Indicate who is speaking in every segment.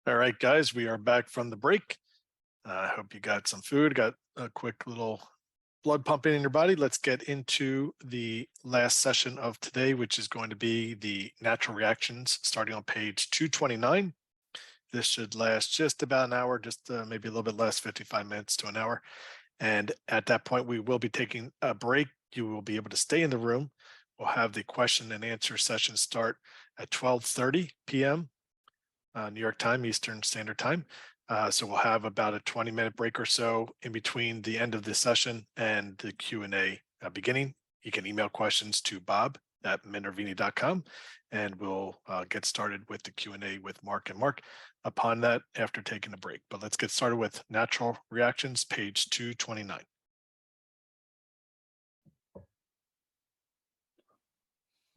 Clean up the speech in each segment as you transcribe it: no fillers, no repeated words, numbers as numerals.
Speaker 1: All right, guys, we are back from the break. I hope you got some food, got a quick little blood pumping in your body. Let's get into the last session of today, which is going to be the natural reactions starting on page 229. This should last just about an hour, just maybe a little bit less, 55 minutes to an hour. And at that point, we will be taking a break. You will be able to stay in the room. We'll have the question and answer session start at 12:30 p.m. New York time, Eastern Standard Time. So we'll have about a 20-minute break or so in between the end of the session and the Q&A beginning. You can email questions to bob@minervini.com, and we'll get started with the Q&A with Mark and Mark upon that after taking a break. But let's get started with natural reactions, page 229.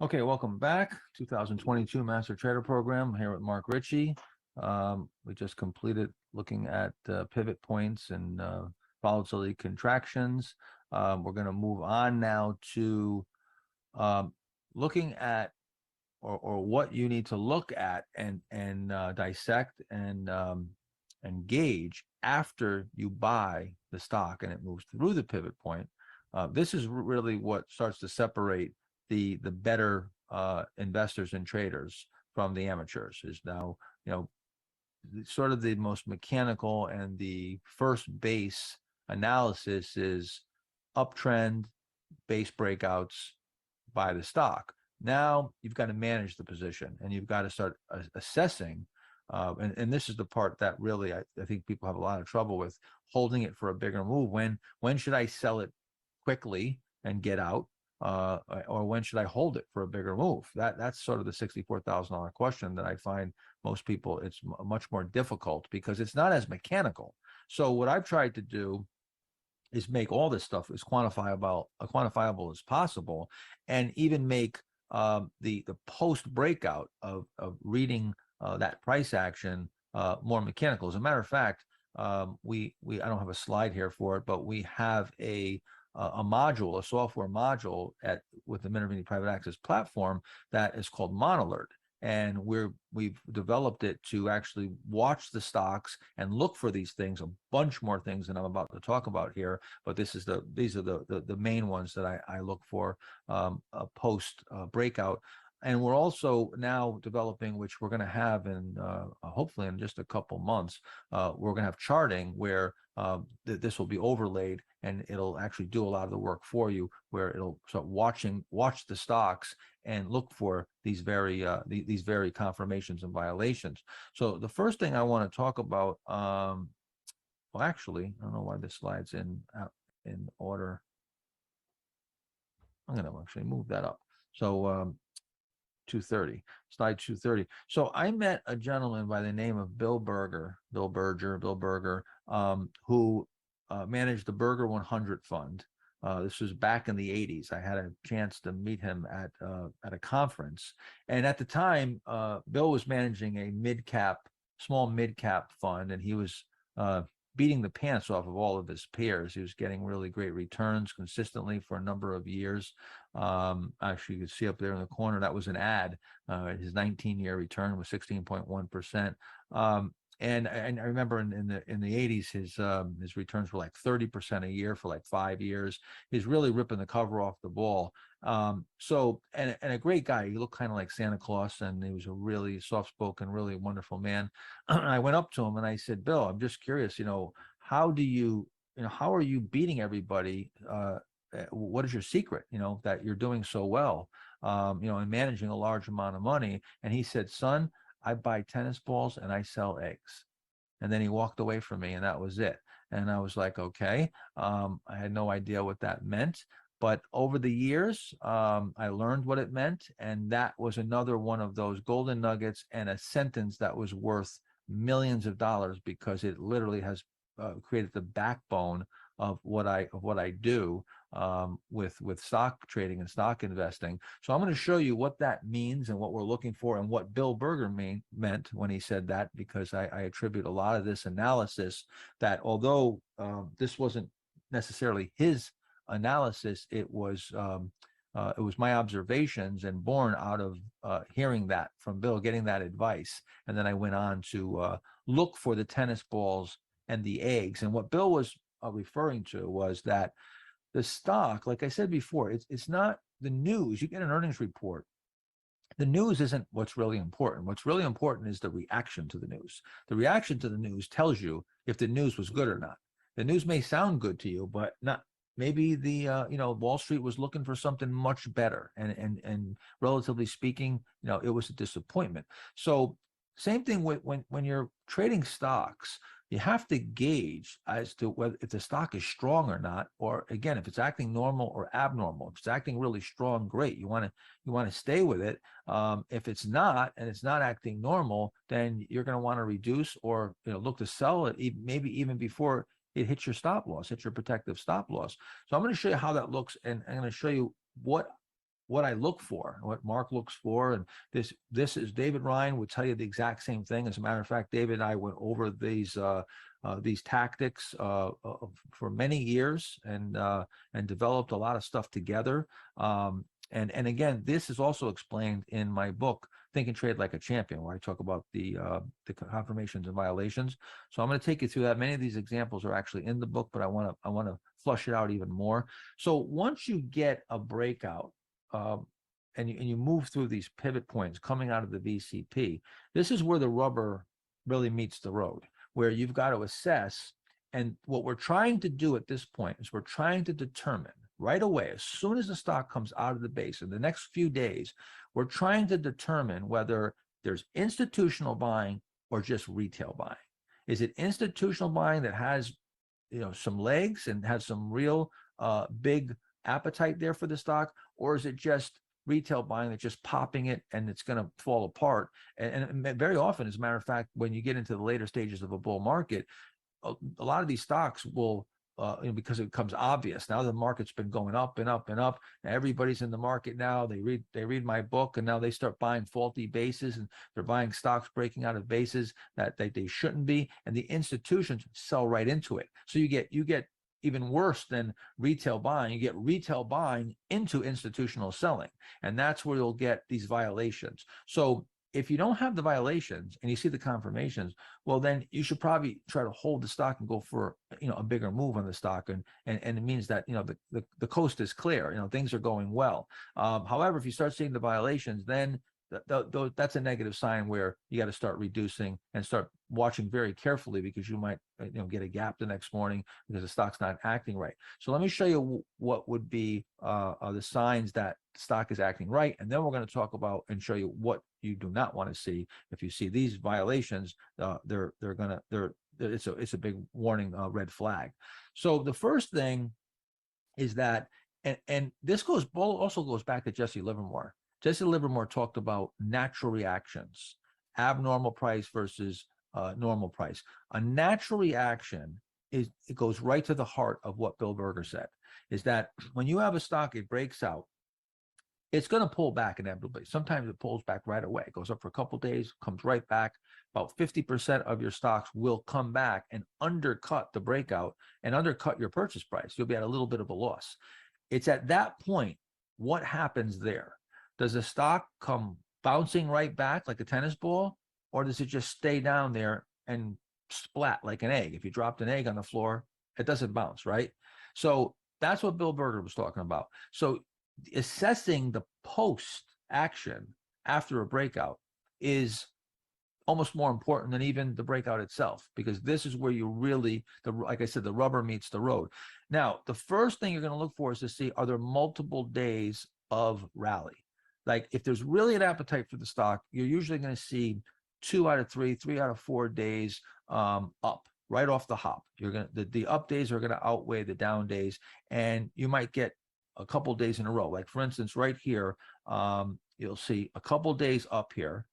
Speaker 2: Okay, welcome back. 2022 Master Trader Program. I'm here with Mark Ritchie. We just completed looking at pivot points and volatility contractions. We're going to move on now to looking at or what you need to look at and dissect and gauge after you buy the stock and it moves through the pivot point. This is really what starts to separate the better investors and traders from the amateurs. Is now, sort of the most mechanical and the first base analysis is uptrend, base breakouts, buy the stock. Now you've got to manage the position and you've got to start assessing. And this is the part that really I think people have a lot of trouble with, holding it for a bigger move. When should I sell it quickly and get out? Or when should I hold it for a bigger move? That's sort of the $64,000 question that I find most people, it's much more difficult because it's not as mechanical. So what I've tried to do is make all this stuff as quantifiable as possible, and even make the post breakout of reading that price action more mechanical. As a matter of fact, we I don't have a slide here for it, but we have a module, a software module with the Minervini Private Access platform that is called Monalert. And we've developed it to actually watch the stocks and look for these things, a bunch more things than I'm about to talk about here. But these are the main ones that I look for post breakout. And we're also now developing, which we're going to have in hopefully in just a couple months, we're going to have charting where this will be overlaid and it'll actually do a lot of the work for you, where it'll start watch the stocks and look for these very confirmations and violations. So the first thing I want to talk about, well, actually, I don't know why this slide's in order. I'm going to actually move that up. So 230, slide 230. So I met a gentleman by the name of Bill Berger, who managed the Berger 100 fund. This was back in the 80s. I had a chance to meet him at a conference. And at the time, Bill was managing a small mid-cap fund, and he was beating the pants off of all of his peers. He was getting really great returns consistently for a number of years. Actually, you can see up there in the corner, that was an ad. His 19-year return was 16.1%. And I remember in the 80s, his returns were like 30% a year for like 5 years. He's really ripping the cover off the ball. So a great guy. He looked kind of like Santa Claus, and he was a really soft-spoken, really wonderful man. I went up to him and I said, Bill, I'm just curious, how are you beating everybody? What is your secret, that you're doing so well, and managing a large amount of money? And he said, son, I buy tennis balls and I sell eggs. And then he walked away from me, and that was it. And I was like, okay. I had no idea what that meant. But over the years, I learned what it meant. And that was another one of those golden nuggets, and a sentence that was worth millions of dollars, because it literally has created the backbone of what I do with stock trading and stock investing. So I'm going to show you what that means and what we're looking for, and what Bill Berger meant when he said that, because I attribute a lot of this analysis that, although this wasn't necessarily his analysis, it was it was my observations and born out of hearing that from Bill, getting that advice. And then I went on to look for the tennis balls and the eggs. And what Bill was referring to was that the stock, like I said before, it's not the news. You get an earnings report. The news isn't what's really important. What's really important is the reaction to the news. The reaction to the news tells you if the news was good or not. The news may sound good to you, but not. Maybe the Wall Street was looking for something much better, and relatively speaking, it was a disappointment. So same thing with when you're trading stocks, you have to gauge as to whether if the stock is strong or not, or again, if it's acting normal or abnormal. If it's acting really strong, great. You want to stay with it. If it's not, and it's not acting normal, then you're going to want to reduce or look to sell it, maybe even before it hits your stop loss, hits your protective stop loss. So I'm going to show you how that looks, and I'm going to show you what I look for, what Mark looks for. And this is David Ryan would tell you the exact same thing. As a matter of fact, David and I went over these tactics for many years and developed a lot of stuff together. And again, this is also explained in my book, Think and Trade Like a Champion, where I talk about the confirmations and violations. So I'm going to take you through that. Many of these examples are actually in the book, but I want to flush it out even more. So once you get a breakout, and you move through these pivot points coming out of the VCP, this is where the rubber really meets the road, where you've got to assess. And what we're trying to do at this point is we're trying to determine right away, as soon as the stock comes out of the base in the next few days, we're trying to determine whether there's institutional buying or just retail buying. Is it institutional buying that has some legs and has some real big appetite there for the stock, or is it just retail buying that's just popping it and it's going to fall apart? And very often, as a matter of fact, when you get into the later stages of a bull market, a lot of these stocks will because it becomes obvious now the market's been going up and up and up, and everybody's in the market now. They read my book, and now they start buying faulty bases, and they're buying stocks breaking out of bases that they shouldn't be, and the institutions sell right into it. So you get even worse than retail buying. You get retail buying into institutional selling, and that's where you'll get these violations. So if you don't have the violations and you see the confirmations, well, then you should probably try to hold the stock and go for a bigger move on the stock, and it means that the coast is clear. Things are going well. However, if you start seeing the violations, then that's a negative sign where you got to start reducing and start watching very carefully, because you might get a gap the next morning because the stock's not acting right. So let me show you what would be the signs that stock is acting right, and then we're going to talk about and show you what you do not want to see. If you see these violations, it's a big warning, red flag. So the first thing is that, and this also goes back to Jesse Livermore. Jesse Livermore talked about natural reactions, abnormal price versus normal price. A natural reaction it goes right to the heart of what Bill Berger said, is that when you have a stock, it breaks out, it's going to pull back inevitably. Sometimes it pulls back right away. It goes up for a couple of days, comes right back. About 50% of your stocks will come back and undercut the breakout and undercut your purchase price. You'll be at a little bit of a loss. It's at that point, what happens there? Does the stock come bouncing right back like a tennis ball, or does it just stay down there and splat like an egg? If you dropped an egg on the floor, it doesn't bounce, right? So that's what Bill Berger was talking about. So assessing the post action after a breakout is almost more important than even the breakout itself, because this is where you really, like I said, the rubber meets the road. Now, the first thing you're going to look for is to see, are there multiple days of rally? Like if there's really an appetite for the stock, you're usually going to see 2 out of 3, 3 out of 4 days up right off the hop. You're going to the up days are going to outweigh the down days, and you might get a couple days in a row. Like for instance, right here, you'll see a couple days up here.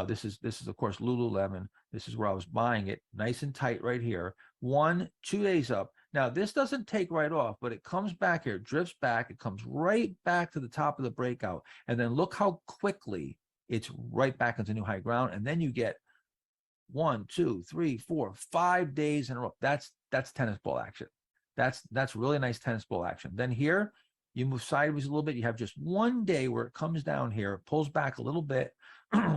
Speaker 2: This is of course Lululemon. This is where I was buying it, nice and tight right here. 1, 2 days up. Now this doesn't take right off, but it comes back here, drifts back. It comes right back to the top of the breakout, and then look how quickly it's right back into new high ground. And then you get 1, 2, 3, 4, 5 days in a row. That's tennis ball action. That's really nice tennis ball action. Then here you move sideways a little bit. You have just one day where it comes down here, pulls back a little bit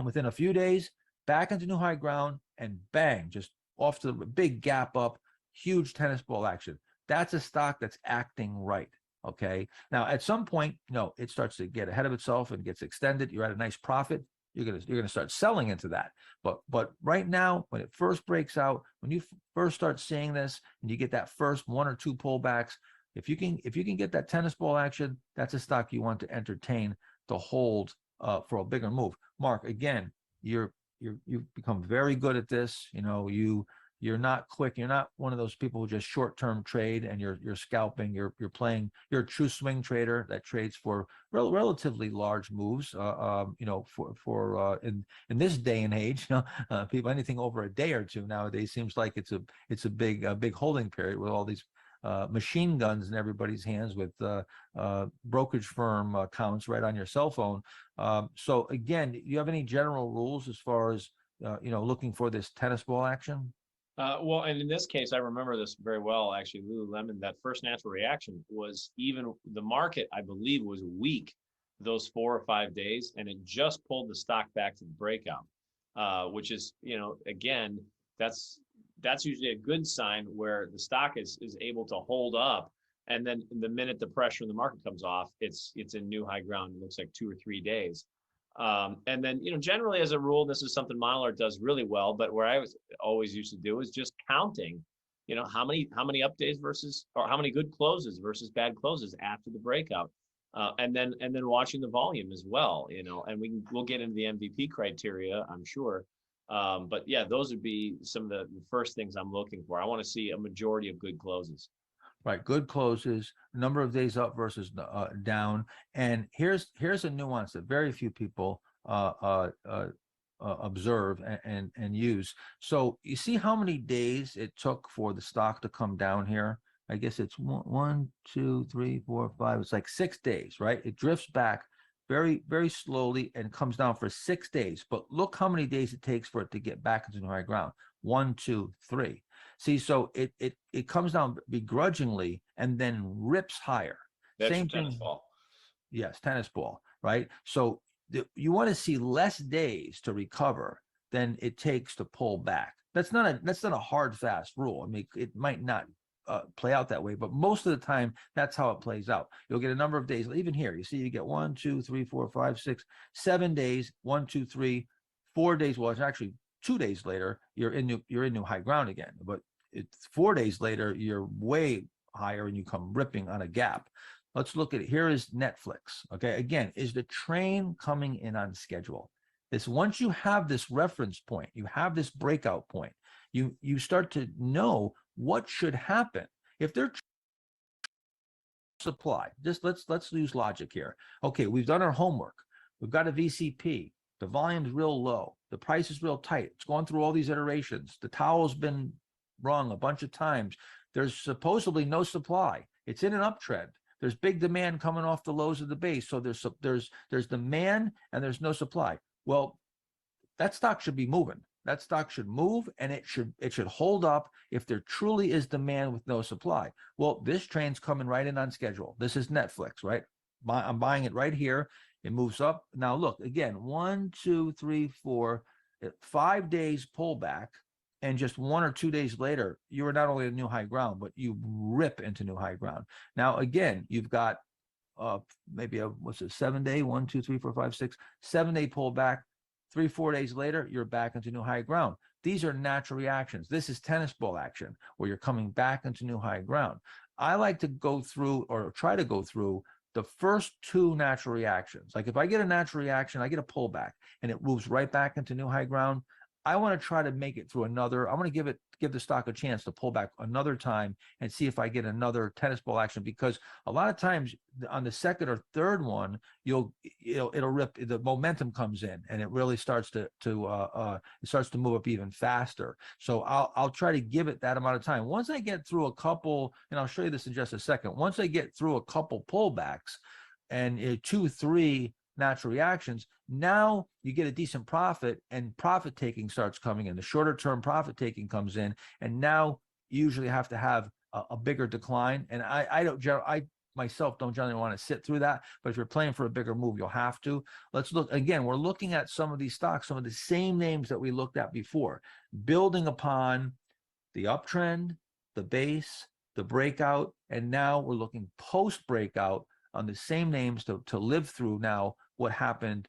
Speaker 2: within a few days, back into new high ground, and bang, just off to the big gap up, huge tennis ball action. That's a stock that's acting right. Okay. Now, at some point, it starts to get ahead of itself and gets extended. You're at a nice profit. You're gonna start selling into that. But right now, when it first breaks out, when you first start seeing this, and you get that first one or two pullbacks, if you can get that tennis ball action, that's a stock you want to entertain to hold for a bigger move. Mark, again, you've become very good at this. You're not quick. You're not one of those people who just short-term trade and you're scalping. You're a true swing trader that trades for relatively large moves. In this day and age, people, anything over a day or two nowadays seems like it's a big holding period with all these machine guns in everybody's hands with brokerage firm accounts right on your cell phone. So again, do you have any general rules as far as looking for this tennis ball action?
Speaker 3: Well, and in this case, I remember this very well, actually, Lululemon, that first natural reaction was even the market, I believe, was weak those 4 or 5 days, and it just pulled the stock back to the breakout, which is, again, that's usually a good sign where the stock is able to hold up. And then the minute the pressure in the market comes off, it's in new high ground. It looks like 2 or 3 days. And then, generally as a rule, this is something Mylar does really well, but where I was always used to do is just counting, how many up days versus, or how many good closes versus bad closes after the breakout. And then watching the volume as well, and we'll get into the MVP criteria, I'm sure. But yeah, those would be some of the first things I'm looking for. I want to see a majority of good closes.
Speaker 2: Right, good closes, number of days up versus down, and here's a nuance that very few people observe and use. So you see how many days it took for the stock to come down here? I guess it's one, 2, 3, 4, 5. It's like 6 days, right? It drifts back very, very slowly and comes down for 6 days. But look how many days it takes for it to get back into the high ground. 1, 2, 3. See, so it comes down begrudgingly and then rips higher.
Speaker 3: That's
Speaker 2: Same
Speaker 3: tennis
Speaker 2: thing.
Speaker 3: ball.
Speaker 2: Yes, tennis ball, right? So you want to see less days to recover than it takes to pull back. That's not a hard fast rule. I mean, it might not play out that way, but most of the time that's how it plays out. You'll get a number of days. Even here, you see, you get 1, 2, 3, 4, 5, 6, 7 days. 1, 2, 3, 4 days. Well, it's actually 2 days later. You're in new high ground again, but it's 4 days later. You're way higher and you come ripping on a gap. Let's look at it. Here is Netflix. Okay. Again, is the train coming in on schedule? Once you have this reference point, you have this breakout point, you start to know what should happen. If they're supply, just let's use logic here. Okay, we've done our homework. We've got a VCP. The volume's real low. The price is real tight. It's gone through all these iterations. The towel's been rung a bunch of times. There's supposedly no supply. It's in an uptrend. There's big demand coming off the lows of the base. So there's demand and there's no supply. Well, that stock should be moving. That stock should move and it should hold up if there truly is demand with no supply. Well, this train's coming right in on schedule. This is Netflix, right? I'm buying it right here. It moves up. Now look, again, 1, 2, 3, 4, 5 days pullback. And just 1 or 2 days later, you are not only at new high ground, but you rip into new high ground. Now, again, you've got maybe a 7 day, 1, 2, 3, 4, 5, 6, 7 day pullback. 3, 4 days later, you're back into new high ground. These are natural reactions. This is tennis ball action where you're coming back into new high ground. I like to go through or try to go through the first 2 natural reactions. Like if I get a natural reaction, I get a pullback and it moves right back into new high ground. I want to try to make it through another. I want to give the stock a chance to pull back another time and see if I get another tennis ball action, because a lot of times on the second or third one, it'll rip. The momentum comes in and it really starts to move up even faster. So I'll try to give it that amount of time. Once I get through a couple, and I'll show you this in just a second. Once I get through a couple pullbacks and 2, 3 natural reactions, now you get a decent profit and profit taking starts coming in. The shorter term profit taking comes in, and now you usually have to have a bigger decline. And I myself don't generally want to sit through that, but if you're playing for a bigger move, you'll have to. Let's look again. We're looking at some of these stocks, some of the same names that we looked at before, building upon the uptrend, the base, the breakout, and now we're looking post breakout on the same names to live through now what happened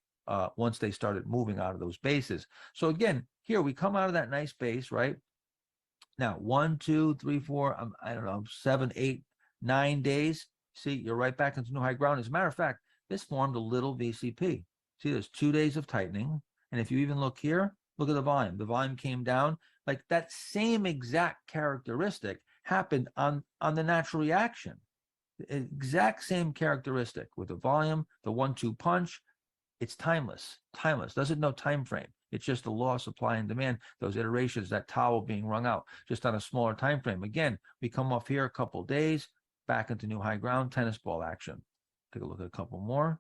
Speaker 2: once they started moving out of those bases. So again, here we come out of that nice base, right? Now, 1, 2, 3, 4, I don't know, 7, 8, 9 days. See, you're right back into new high ground. As a matter of fact, this formed a little VCP. See, there's 2 days of tightening. And if you even look here, look at the volume. The volume came down. Like that same exact characteristic happened on the natural reaction. The exact same characteristic with the volume, the 1-2 punch. It's timeless, doesn't know time frame. It's just the law of supply and demand, those iterations, that towel being wrung out just on a smaller time frame. Again, we come off here a couple of days, back into new high ground, tennis ball action. Take a look at a couple more.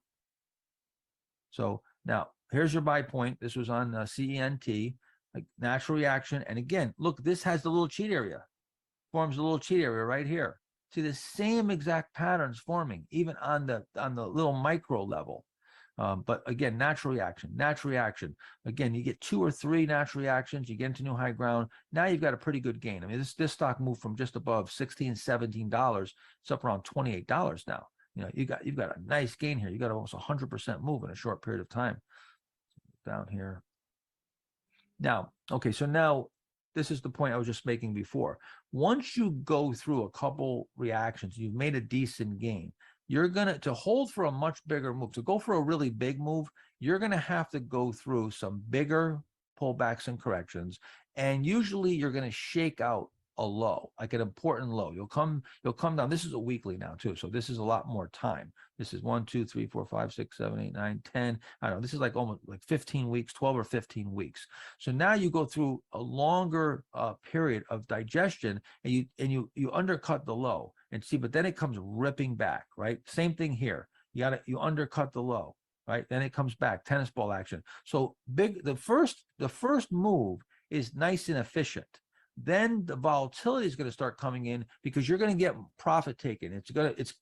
Speaker 2: So now here's your buy point. This was on CENT, like natural reaction. And again, look, this has the little cheat area, forms a little cheat area right here. See the same exact patterns forming, even on the little micro level. But again, natural reaction. Again, you get 2 or 3 natural reactions, you get into new high ground. Now you've got a pretty good gain. I mean, this stock moved from just above $16, $17. It's up around $28 now. You know, you've got a nice gain here. You got almost 100% move in a short period of time. Down here. Now, okay, so now this is the point I was just making before. Once you go through a couple reactions, you've made a decent gain. You're to hold for a much bigger move, to go for a really big move, you're gonna have to go through some bigger pullbacks and corrections. And usually you're gonna shake out a low, like an important low. You'll come down. This is a weekly now too, so this is a lot more time. This is 1, 2, 3, 4, 5, 6, 7, 8, 9, 10. I don't know. This is like almost like 15 weeks, 12 or 15 weeks. So now you go through a longer period of digestion, and you undercut the low and see, but then it comes ripping back, right? Same thing here. You undercut the low, right? Then it comes back, tennis ball action. So the first move is nice and efficient. Then the volatility is going to start coming in because you're going to get profit taken.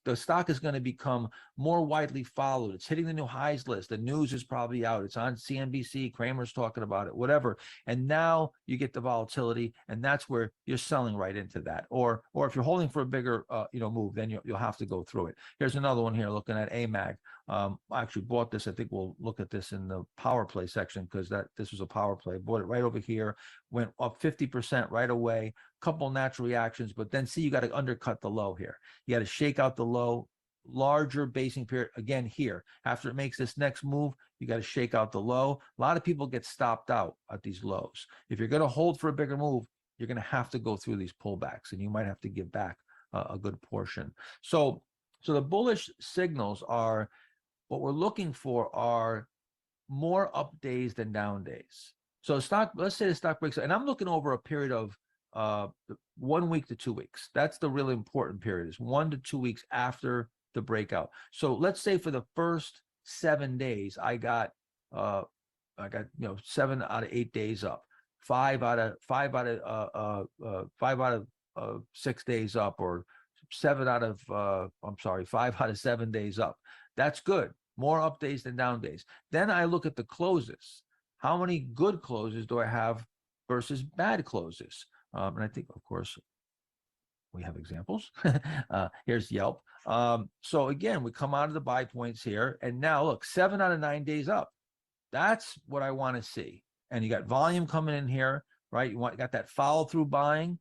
Speaker 2: The stock is going to become more widely followed. It's hitting the new highs list. The news is probably out. It's on CNBC. Kramer's talking about it, whatever. And now you get the volatility, and that's where you're selling right into that. Or if you're holding for a bigger move, then you'll have to go through it. Here's another one here looking at AMAG. I actually bought this. I think we'll look at this in the power play section because this was a power play. Bought it right over here, went up 50% right away. Couple natural reactions, but then see, you got to undercut the low here. You got to shake out the low, larger basing period again here. After it makes this next move, you got to shake out the low. A lot of people get stopped out at these lows. If you're going to hold for a bigger move, you're going to have to go through these pullbacks, and you might have to give back a good portion. So the bullish signals are, what we're looking for are more up days than down days. So let's say the stock breaks, and I'm looking over a period of 1 week to 2 weeks. That's the really important period, is 1 to 2 weeks after the breakout. So let's say for the first 7 days, I got 7 out of 8 days up, 5 out of 6 days up, or 5 out of 7 days up. That's good. More up days than down days. Then I look at the closes. How many good closes do I have versus bad closes? And I think, of course, we have examples. Here's Yelp. So again, we come out of the buy points here, and now look, 7 out of 9 days up. That's what I want to see. And you got volume coming in here, right? You got that follow through buying.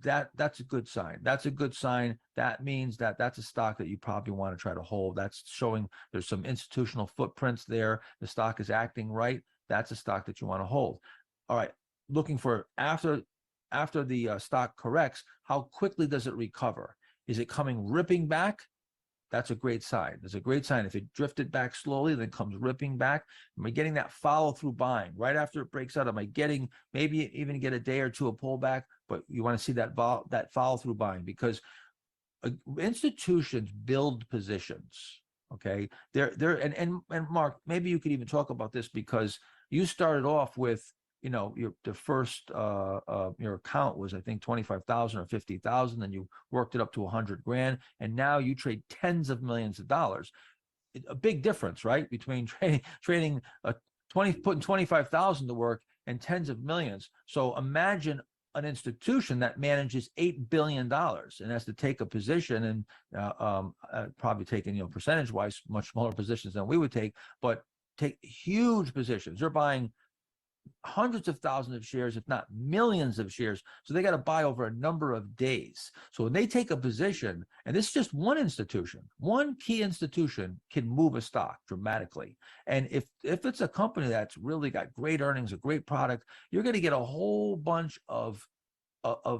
Speaker 2: That's a good sign. That's a good sign. That means that's a stock that you probably want to try to hold. That's showing there's some institutional footprints there. The stock is acting right. That's a stock that you want to hold. All right. Looking for after the stock corrects, how quickly does it recover? Is it coming ripping back? That's a great sign. That's a great sign. If it drifted back slowly, then comes ripping back. Am I getting that follow through buying right after it breaks out? Am I getting maybe even get a day or two of pullback? But you want to see that follow through buying, because institutions build positions. Okay, and Mark, maybe you could even talk about this, because you started off with the first your account was, I think, 25,000 or 50,000, then you worked it up to 100 grand, and now you trade tens of millions of dollars. A big difference, right, between trading putting 25,000 to work and tens of millions. So imagine an institution that manages $8 billion and has to take a position and probably taking, percentage wise, much smaller positions than we would take, but take huge positions. They're buying hundreds of thousands of shares, if not millions of shares. So they got to buy over a number of days. So when they take a position, and this is just one institution, one key institution can move a stock dramatically. And if it's a company that's really got great earnings, a great product, you're going to get a whole bunch of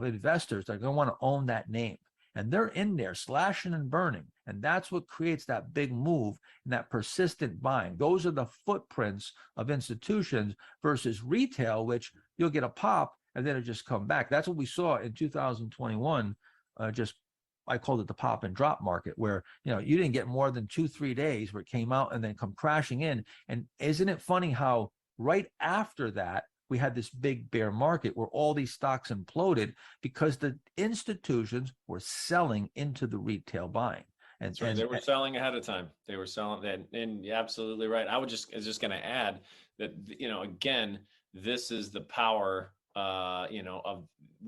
Speaker 2: investors that are going to want to own that name. And they're in there slashing and burning. And that's what creates that big move and that persistent buying. Those are the footprints of institutions versus retail, which you'll get a pop and then it just come back. That's what we saw in 2021. I called it the pop and drop market, where you didn't get more than 2-3 days where it came out and then come crashing in. And isn't it funny how right after that, we had this big bear market where all these stocks imploded because the institutions were selling into the retail buying. And,
Speaker 3: That's right. They were selling ahead of time. They were selling that, and you're absolutely right. I was just going to add that, again, this is the power, of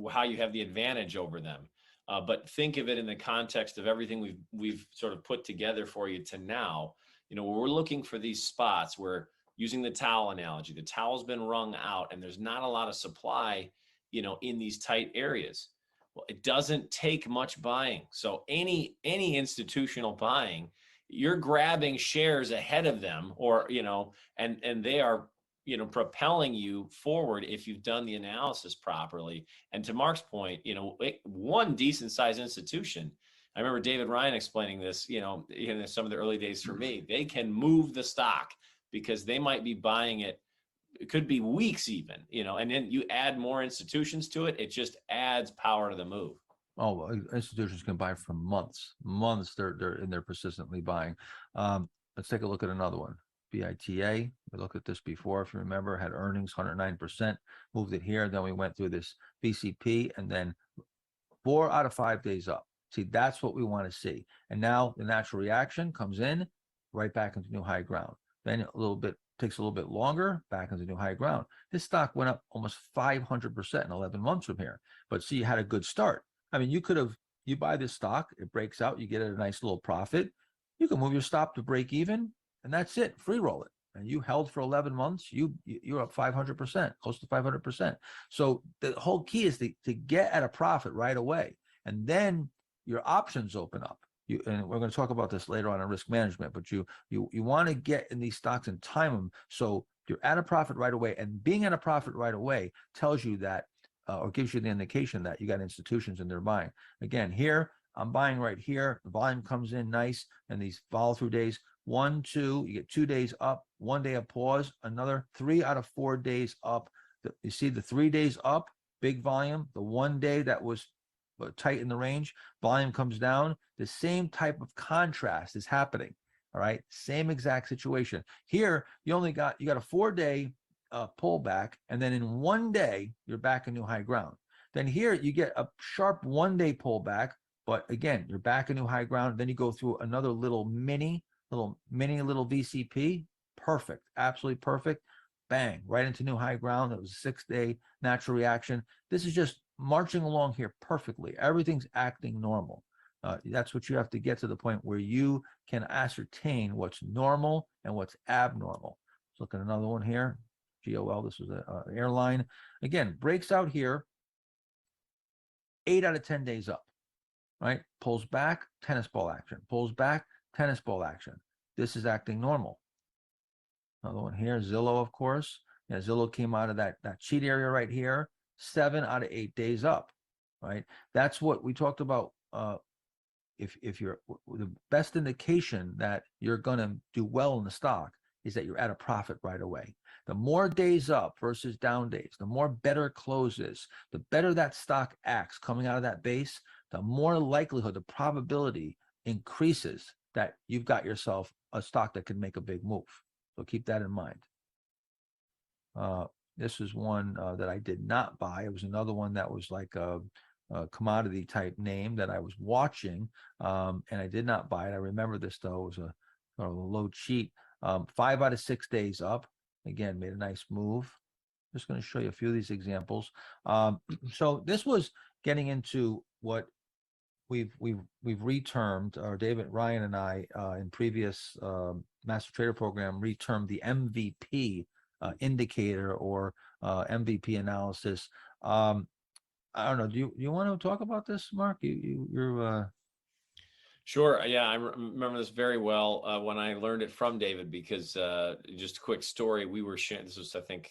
Speaker 3: how you have the advantage over them. But think of it in the context of everything we've sort of put together for you to now. We're looking for these spots where, using the towel analogy, the towel's been wrung out and there's not a lot of supply, in these tight areas. Well, it doesn't take much buying. So any institutional buying, you're grabbing shares ahead of them, or, and they are, propelling you forward if you've done the analysis properly. And to Mark's point, one decent sized institution, I remember David Ryan explaining this, in some of the early days for me, they can move the stock because they might be buying it. It could be weeks even, and then you add more institutions to it. It just adds power to the move.
Speaker 2: Oh, well, institutions can buy for months. They're persistently buying. Let's take a look at another one. BITA. We looked at this before, if you remember, had earnings 109%, moved it here. Then we went through this BCP, and then 4 out of 5 days up. See, that's what we want to see. And now the natural reaction comes in right back into new high ground. Then takes a little bit longer, back into new high ground. This stock went up almost 500% in 11 months from here. But see, you had a good start. I mean, you buy this stock, it breaks out, you get a nice little profit. You can move your stop to break even, and that's it. Free roll it. And you held for 11 months, you're up 500%, close to 500%. So the whole key is to get at a profit right away. And then your options open up. And we're going to talk about this later on in risk management, but you want to get in these stocks and time them so you're at a profit right away. And being at a profit right away tells you that, or gives you the indication that you got institutions and they're buying. Again, here, I'm buying right here. The volume comes in nice, and these follow through days, 1, 2, you get 2 days up, 1 day of pause, another 3 out of 4 days up. You see the 3 days up, big volume. The 1 day that was tight in the range, volume comes down. The same type of contrast is happening. All right, same exact situation here. You got a 4-day pullback, and then in 1 day you're back in new high ground. Then here you get a sharp 1-day pullback, but again you're back in new high ground. Then you go through another little mini VCP. Perfect, absolutely perfect. Bang, right into new high ground. It was a 6-day natural reaction. This is just marching along here perfectly. Everything's acting normal. That's what you have to get to the point where you can ascertain what's normal and what's abnormal. Let's look at another one here. GOL, this was an airline. Again, breaks out here, 8 out of 10 days up, right? Pulls back, tennis ball action. Pulls back, tennis ball action. This is acting normal. Another one here, Zillow, of course. Yeah, Zillow came out of that cheat area right here, 7 out of 8 days up, right? That's what we talked about. If you're, the best indication that you're going to do well in the stock is that you're at a profit right away. The more days up versus down days, the more better closes, the better that stock acts coming out of that base, the more likelihood, the probability increases that you've got yourself a stock that can make a big move. So keep that in mind. This is one that I did not buy. It was another one that was like a commodity type name that I was watching, and I did not buy it. I remember this though. It was a low cheat. 5 out of 6 days up. Again, made a nice move. Just going to show you a few of these examples. So this was getting into what we've retermed, or David Ryan and I in previous Master Trader program retermed the MVP indicator or MVP analysis. I don't know. Do you want to talk about this, Mark? You're
Speaker 3: Sure. Yeah, I remember this very well when I learned it from David, because just a quick story. We were sharing, this was, I think,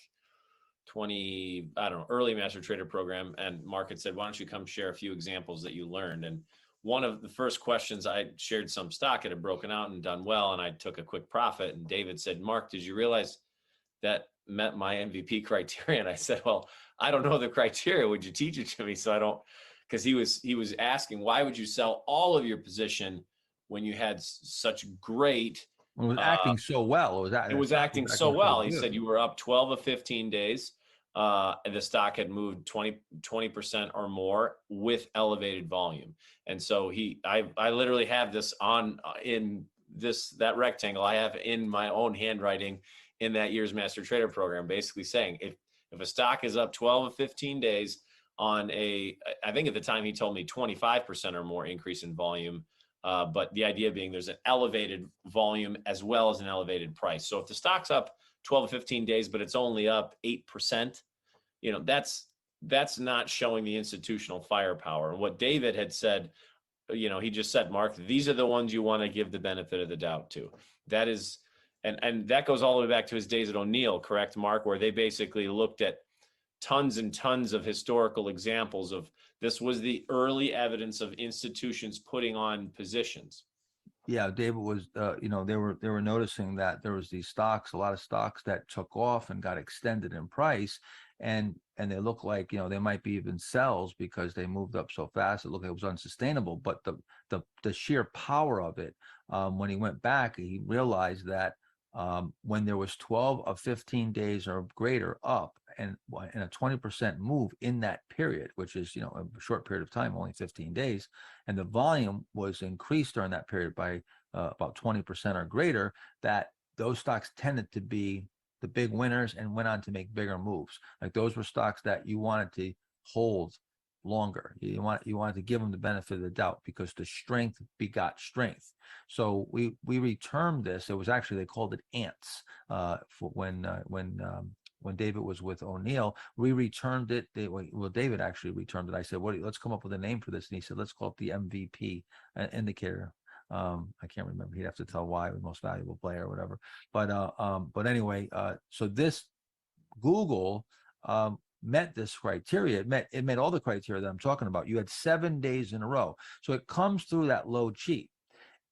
Speaker 3: I don't know, early Master Trader program. And Mark had said, why don't you come share a few examples that you learned? And one of the first questions, I shared some stock that had broken out and done well, and I took a quick profit. And David said, Mark, did you realize that met my MVP criteria? And I said, well, I don't know the criteria. Would you teach it to me? So I don't, because he was asking, why would you sell all of your position when you had such great,
Speaker 2: it was acting so well.
Speaker 3: it was acting so well. He said you were up 12 of 15 days. And the stock had moved 20% or more with elevated volume. And so I literally have this on in that rectangle I have in my own handwriting in that year's Master Trader program, basically saying if a stock is up 12 of 15 days on I think at the time he told me 25% or more increase in volume. But the idea being there's an elevated volume as well as an elevated price. So if the stock's up 12 to 15 days, but it's only up 8%, that's not showing the institutional firepower. And what David had said, he just said, Mark, these are the ones you want to give the benefit of the doubt to. That is, and that goes all the way back to his days at O'Neill, correct, Mark, where they basically looked at tons and tons of historical examples of this was the early evidence of institutions putting on positions.
Speaker 2: Yeah, David was, they were noticing that there was a lot of stocks that took off and got extended in price, and they look like, they might be even sells because they moved up so fast. It looked like it was unsustainable. But the sheer power of it, when he went back, he realized that when there was 12 of 15 days or greater up, and a 20% move in that period, which is a short period of time, only 15 days, and the volume was increased during that period by about 20% or greater, that those stocks tended to be the big winners and went on to make bigger moves. Like those were stocks that you wanted to hold longer. You wanted to give them the benefit of the doubt because the strength begot strength. So we retermed this. It was actually, they called it ants for when David was with O'Neill. We returned it. David actually returned it. I said, let's come up with a name for this. And he said, let's call it the MVP indicator. I can't remember. He'd have to tell why, the most valuable player or whatever. But anyway, so this Google met this criteria. It met all the criteria that I'm talking about. You had 7 days in a row. So it comes through that low cheat.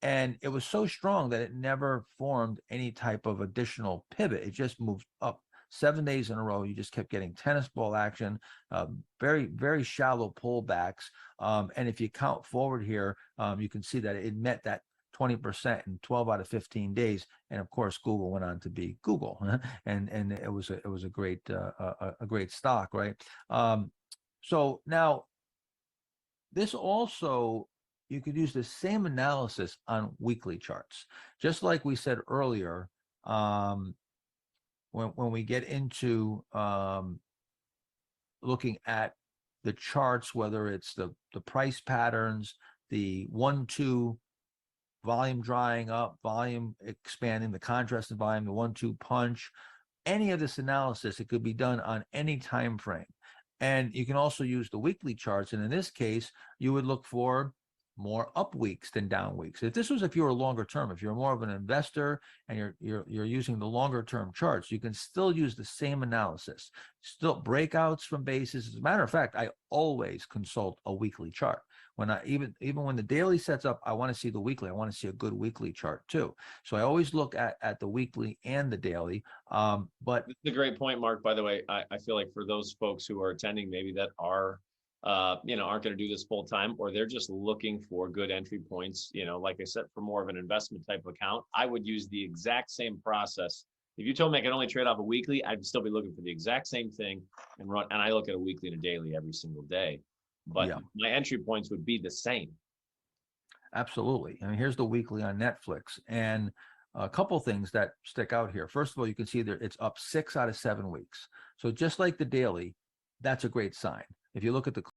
Speaker 2: And it was so strong that it never formed any type of additional pivot. It just moved up 7 days in a row. You just kept getting tennis ball action, very, very shallow pullbacks. And if you count forward here, you can see that it met that 20% in 12 out of 15 days. And of course, Google went on to be Google, and it was a great stock, right? So now this also, you could use the same analysis on weekly charts, just like we said earlier. When we get into looking at the charts, whether it's the price patterns, the 1-2 volume drying up, volume expanding, the contrast in volume, the 1-2 punch, any of this analysis, it could be done on any time frame. And you can also use the weekly charts. And in this case, you would look for more up weeks than down weeks. If you were longer term, if you're more of an investor and you're using the longer term charts, you can still use the same analysis, still breakouts from bases. As a matter of fact, I always consult a weekly chart. When even when the daily sets up, I want to see the weekly. I want to see a good weekly chart too. So I always look at the weekly and the daily. But
Speaker 3: it's a great point, Mark. By the way, I feel like for those folks who are attending, maybe that are aren't going to do this full time, or they're just looking for good entry points, like I said, for more of an investment type of account, I would use the exact same process If you told me I could only trade off a weekly, I'd still be looking for the exact same thing and run. And I look at a weekly and a daily every single day. But
Speaker 2: Yeah.
Speaker 3: my entry points would be the same.
Speaker 2: Absolutely. I mean, here's the weekly on Netflix, and a couple things that stick out here. First of all, you can see that it's up 6 out of 7 weeks. So just like the daily, that's a great sign. If you look at the